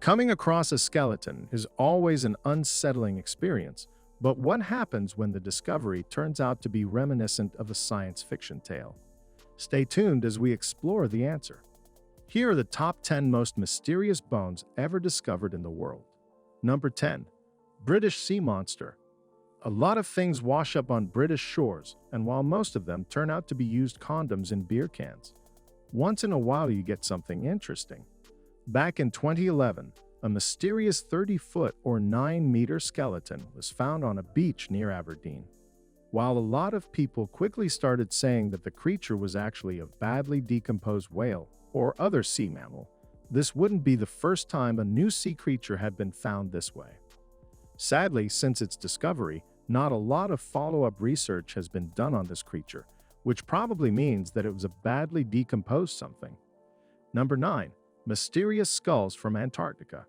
Coming across a skeleton is always an unsettling experience, but what happens when the discovery turns out to be reminiscent of a science fiction tale? Stay tuned as we explore the answer. Here are the top 10 most mysterious bones ever discovered in the world. Number 10. British Sea Monster. A lot of things wash up on British shores, and while most of them turn out to be used condoms in beer cans, once in a while you get something interesting. Back in 2011, a mysterious 30-foot or 9-meter skeleton was found on a beach near Aberdeen. While a lot of people quickly started saying that the creature was actually a badly decomposed whale or other sea mammal, this wouldn't be the first time a new sea creature had been found this way. Sadly, since its discovery, not a lot of follow-up research has been done on this creature, which probably means that it was a badly decomposed something. Number 9. Mysterious skulls from Antarctica.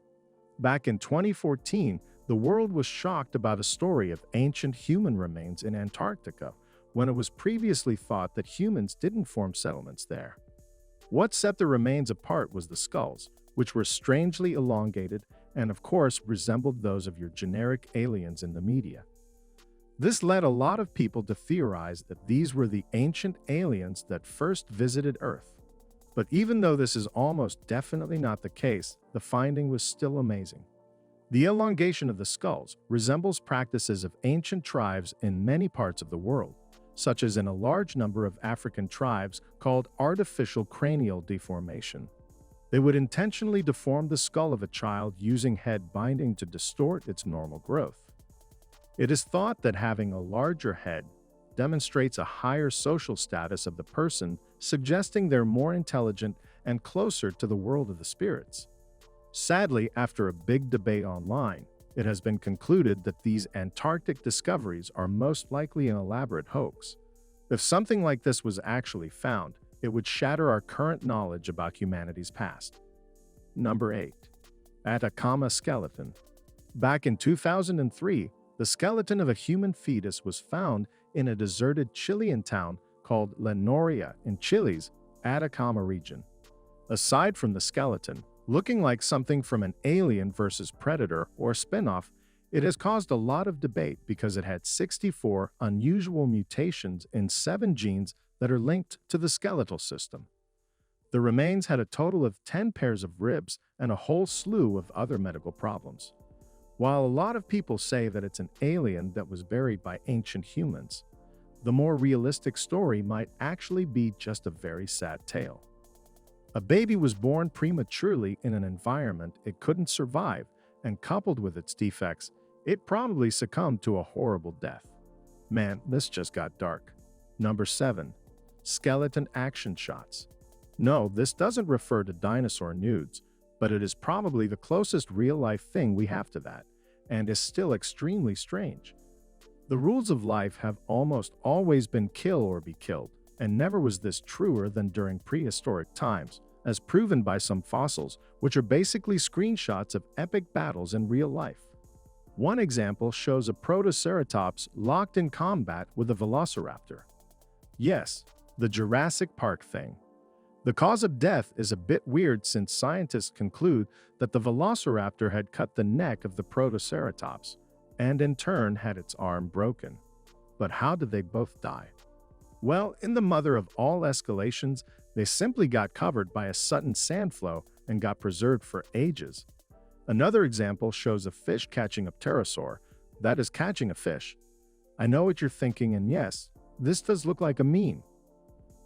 Back in 2014, the world was shocked about a story of ancient human remains in Antarctica, when it was previously thought that humans didn't form settlements there. What set the remains apart was the skulls, which were strangely elongated and of course resembled those of your generic aliens in the media. This led a lot of people to theorize that these were the ancient aliens that first visited Earth. But even though this is almost definitely not the case, the finding was still amazing. The elongation of the skulls resembles practices of ancient tribes in many parts of the world, such as in a large number of African tribes called artificial cranial deformation. They would intentionally deform the skull of a child using head binding to distort its normal growth. It is thought that having a larger head demonstrates a higher social status of the person, suggesting they're more intelligent and closer to the world of the spirits. Sadly, after a big debate online, it has been concluded that these Antarctic discoveries are most likely an elaborate hoax. If something like this was actually found, it would shatter our current knowledge about humanity's past. Number 8. Atakama Skeleton. Back in 2003, the skeleton of a human fetus was found in a deserted Chilean town called La Noria in Chile's Atacama region. Aside from the skeleton, looking like something from an Alien vs. Predator or spin-off, it has caused a lot of debate because it had 64 unusual mutations in 7 genes that are linked to the skeletal system. The remains had a total of 10 pairs of ribs and a whole slew of other medical problems. While a lot of people say that it's an alien that was buried by ancient humans, the more realistic story might actually be just a very sad tale. A baby was born prematurely in an environment it couldn't survive, and coupled with its defects, it probably succumbed to a horrible death. Man, this just got dark. Number 7. Skeleton action shots. No, this doesn't refer to dinosaur nudes, but it is probably the closest real-life thing we have to that, and is still extremely strange. The rules of life have almost always been kill or be killed, and never was this truer than during prehistoric times, as proven by some fossils, which are basically screenshots of epic battles in real life. One example shows a Protoceratops locked in combat with a velociraptor. Yes, the Jurassic Park thing. The cause of death is a bit weird since scientists conclude that the velociraptor had cut the neck of the Protoceratops, and in turn had its arm broken. But how did they both die? Well, in the mother of all escalations, they simply got covered by a sudden sand flow and got preserved for ages. Another example shows a fish catching a pterosaur, that is catching a fish. I know what you're thinking, and yes, this does look like a meme.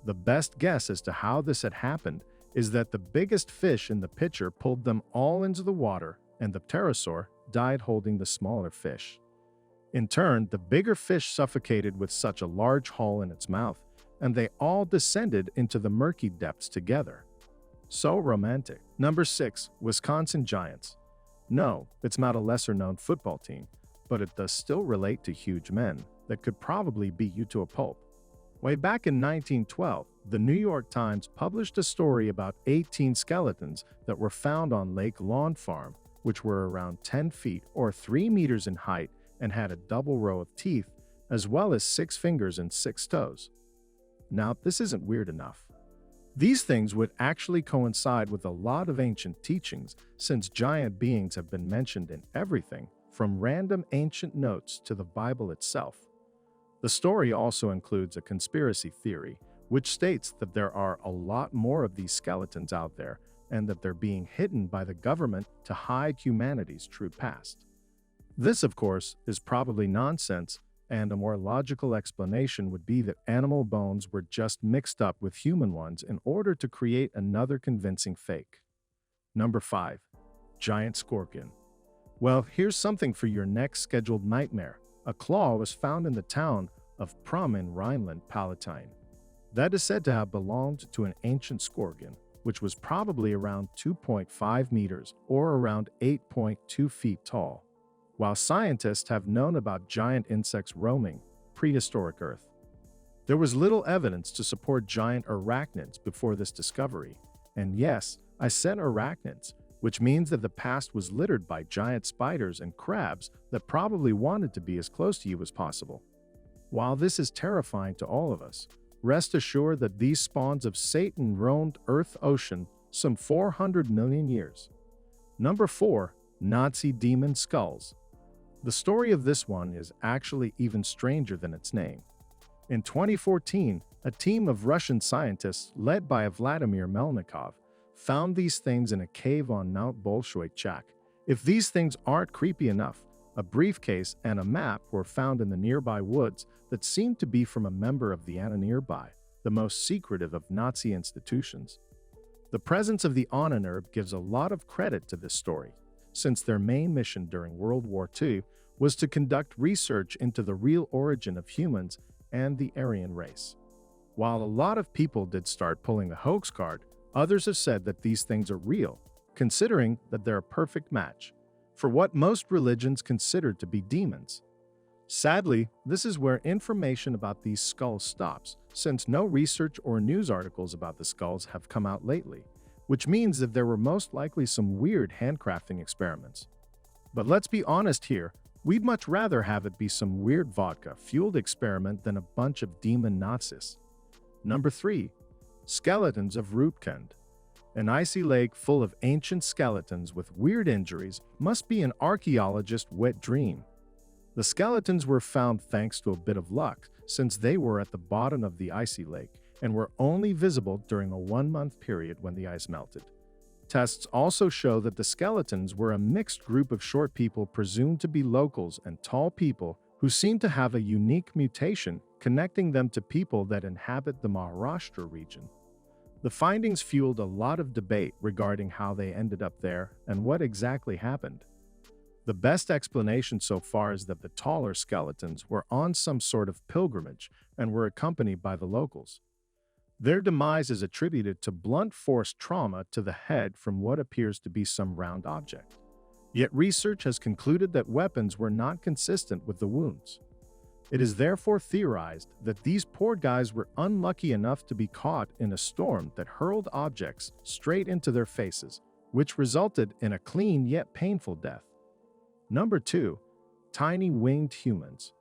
The best guess as to how this had happened is that the biggest fish in the picture pulled them all into the water, and the pterosaur died holding the smaller fish. In turn, the bigger fish suffocated with such a large hole in its mouth, and they all descended into the murky depths together. So romantic. Number 6. Wisconsin Giants. No, it's not a lesser-known football team, but it does still relate to huge men that could probably beat you to a pulp. Way back in 1912, the New York Times published a story about 18 skeletons that were found on Lake Lawn Farm, which were around 10 feet or 3 meters in height and had a double row of teeth, as well as 6 fingers and 6 toes. Now, this isn't weird enough. These things would actually coincide with a lot of ancient teachings, since giant beings have been mentioned in everything, from random ancient notes to the Bible itself. The story also includes a conspiracy theory, which states that there are a lot more of these skeletons out there and that they're being hidden by the government to hide humanity's true past. This, of course, is probably nonsense, and a more logical explanation would be that animal bones were just mixed up with human ones in order to create another convincing fake. Number 5. Giant scorpion. Well, here's something for your next scheduled nightmare. A claw was found in the town of Prum in Rhineland-Palatinate. That is said to have belonged to an ancient scorpion, which was probably around 2.5 meters or around 8.2 feet tall. While scientists have known about giant insects roaming prehistoric Earth, there was little evidence to support giant arachnids before this discovery. And yes, I said arachnids, which means that the past was littered by giant spiders and crabs that probably wanted to be as close to you as possible. While this is terrifying to all of us, rest assured that these spawns of Satan roamed Earth ocean some 400 million years. Number 4. Nazi demon skulls. The story of this one is actually even stranger than its name. In 2014, a team of Russian scientists led by Vladimir Melnikov found these things in a cave on Mount Bolshoi-Chak. If these things aren't creepy enough, a briefcase and a map were found in the nearby woods that seemed to be from a member of the ANA nearby, the most secretive of Nazi institutions. The presence of the Ahnenerbe gives a lot of credit to this story, since their main mission during World War II was to conduct research into the real origin of humans and the Aryan race. While a lot of people did start pulling the hoax card, others have said that these things are real, considering that they're a perfect match for what most religions consider to be demons. Sadly, this is where information about these skulls stops, since no research or news articles about the skulls have come out lately, which means that there were most likely some weird handcrafting experiments. But let's be honest here, we'd much rather have it be some weird vodka-fueled experiment than a bunch of demon Nazis. Number 3. Skeletons of Roopkund. An icy lake full of ancient skeletons with weird injuries must be an archaeologist's wet dream. The skeletons were found thanks to a bit of luck, since they were at the bottom of the icy lake and were only visible during a 1-month period when the ice melted. Tests also show that the skeletons were a mixed group of short people presumed to be locals and tall people who seem to have a unique mutation connecting them to people that inhabit the Maharashtra region. The findings fueled a lot of debate regarding how they ended up there and what exactly happened. The best explanation so far is that the taller skeletons were on some sort of pilgrimage and were accompanied by the locals. Their demise is attributed to blunt force trauma to the head from what appears to be some round object. Yet research has concluded that weapons were not consistent with the wounds. It is therefore theorized that these poor guys were unlucky enough to be caught in a storm that hurled objects straight into their faces, which resulted in a clean yet painful death. Number 2. Tiny winged humans.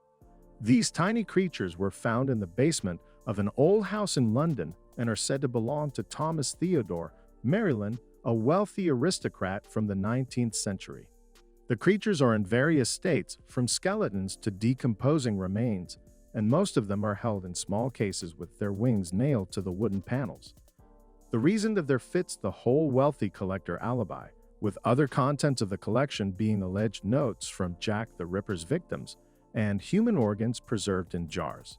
These tiny creatures were found in the basement of an old house in London and are said to belong to Thomas Theodore, Maryland, a wealthy aristocrat from the 19th century. The creatures are in various states, from skeletons to decomposing remains, and most of them are held in small cases with their wings nailed to the wooden panels. The reason that there fits the whole wealthy collector alibi, with other contents of the collection being alleged notes from Jack the Ripper's victims and human organs preserved in jars.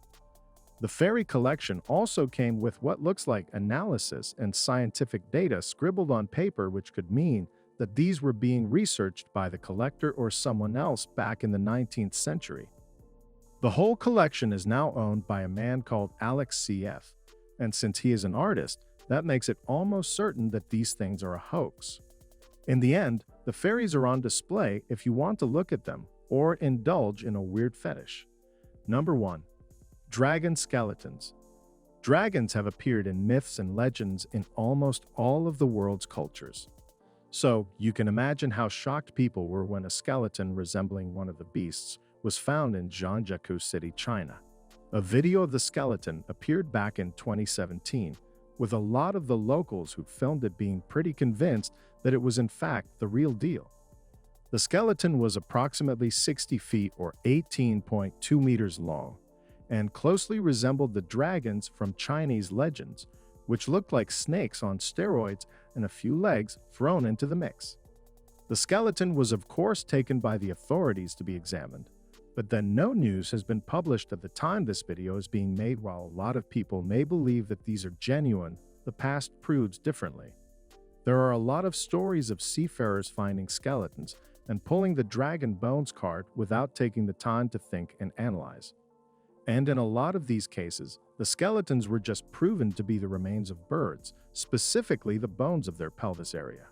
The fairy collection also came with what looks like analysis and scientific data scribbled on paper, which could mean that these were being researched by the collector or someone else back in the 19th century. The whole collection is now owned by a man called Alex C.F., and since he is an artist, that makes it almost certain that these things are a hoax. In the end, the fairies are on display if you want to look at them or indulge in a weird fetish. Number 1. Dragon skeletons. Dragons have appeared in myths and legends in almost all of the world's cultures. So, you can imagine how shocked people were when a skeleton resembling one of the beasts was found in Zhangjiakou City, China. A video of the skeleton appeared back in 2017, with a lot of the locals who filmed it being pretty convinced that it was in fact the real deal. The skeleton was approximately 60 feet or 18.2 meters long, and closely resembled the dragons from Chinese legends, which looked like snakes on steroids and a few legs thrown into the mix. The skeleton was of course taken by the authorities to be examined, but then no news has been published at the time this video is being made. While a lot of people may believe that these are genuine, the past proves differently. There are a lot of stories of seafarers finding skeletons and pulling the dragon bones card without taking the time to think and analyze. And in a lot of these cases, the skeletons were just proven to be the remains of birds, specifically the bones of their pelvis area.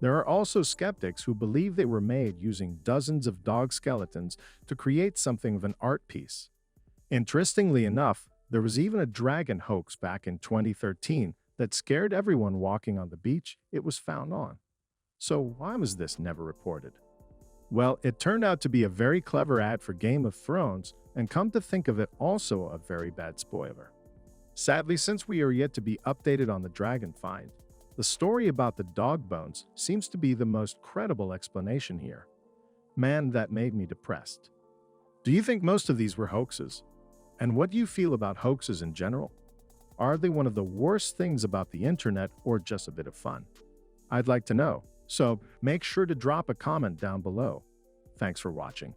There are also skeptics who believe they were made using dozens of dog skeletons to create something of an art piece. Interestingly enough, there was even a dragon hoax back in 2013 that scared everyone walking on the beach it was found on. So why was this never reported? Well, it turned out to be a very clever ad for Game of Thrones, and come to think of it, also a very bad spoiler. Sadly, since we are yet to be updated on the dragon find, the story about the dog bones seems to be the most credible explanation here. Man, that made me depressed. Do you think most of these were hoaxes? And what do you feel about hoaxes in general? Are they one of the worst things about the internet or just a bit of fun? I'd like to know, so make sure to drop a comment down below. Thanks for watching.